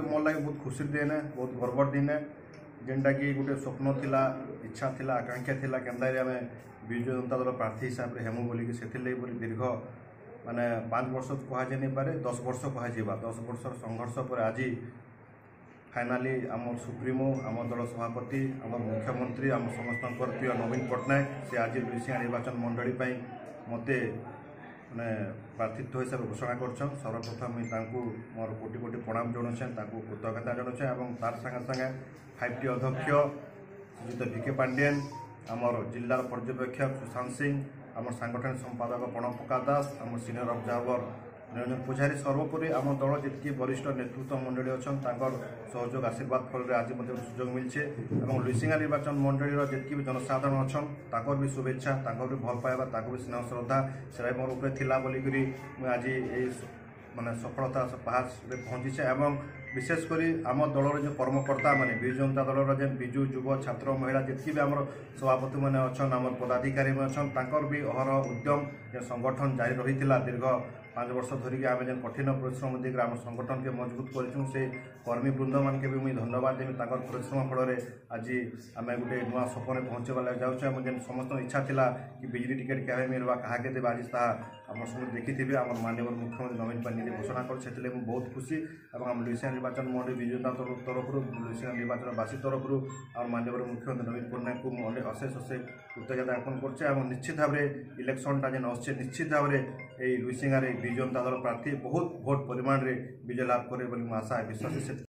मोर लगे बहुत खुशी दिन है, बहुत गर्वर दिन है, जेनटा कि गोटे स्वप्न थिला, इच्छा थिला, आकांक्षा थिला केनता आम विजु जनता दल प्रार्थी हिसाब से हेमु बोलिक से दीर्घ माने 5 वर्ष कहुई नहीं पारे 10 वर्ष कह 10 वर्ष संघर्ष पर आज फाइनाली आम सुप्रीमो आम दल सभापति आम मुख्यमंत्री आम समस्त प्रिय नवीन पट्टनायक से आज लुइसिया निर्वाचन मंडली मत मैंने प्रार्थित्व हिसाब से घोषणा कर सर्वप्रथम मोर कोटि कोटि प्रणाम जनाऊे कृतज्ञता जनाऊे और तार संगे संगे 5T अध्यक्ष श्रीजुत VK पांडियन आमर जिलार पर्यवेक्षक सुशांत सिंह आम सांगठनिक संपादक प्रणव प्रकाश दास आम सिनियर ऑब्जर्वर निरंजन पुजारी सर्वोपरि आम दल जी वरिष्ठ नेतृत्व मंडली अच्छा सहयोग आशीर्वाद फल आज सुजोग मिलছে और लुइसिंगा निर्वाचन मंडली जी भी जनसाधारण अच्छा भी शुभेच्छा भी भल पाइबा भी स्नेह श्रद्धा से मोर उपरे बोलिकी आज माने सफलता पहाड़ में पहुँची और विशेषकर आम दलर जो कर्मकर्ता माने विजु जनता दलर जेन विजु युव छात्र महिला जी भी आम सभापति मैंने अच्छा आम पदाधिकारी अच्छा भी अहरह उद्यम संगठन जारी रही दीर्घ 5 वर्ष धरिकी आम जेन कठिन परिश्रम देकर आम संगठन के मजबूत कर कर्मी वृंद मान के भी मुझे धन्यवाद देवी परिश्रम फल आज आम गोटे नुआ सपन पहुँचे लगे जाऊँ जेन समस्त इच्छा था कि बिजली टिकेट क्या मिलवा क्या देवे आज आम सब देखी आम माननीय मुख्यमंत्री नवीन पट्टनायक घोषणा कर बहुत खुशी और आम लुइसिया निर्वाचन मंडली विजु जनता तरफ लुइसिया निर्वाचनवासी तरफ और माननीय मुख्यमंत्री नवीन पट्टनायक को अशेष अशेष कृतज्ञता ज्ञापन कर निश्चित भाव में इलेक्शनटा जेन आसे निश्चित भाव में लुइसिंगार विजु जनता दल प्रार्थी बहुत भोट परिमाण में विजय लाभ करे आशा विश्वास।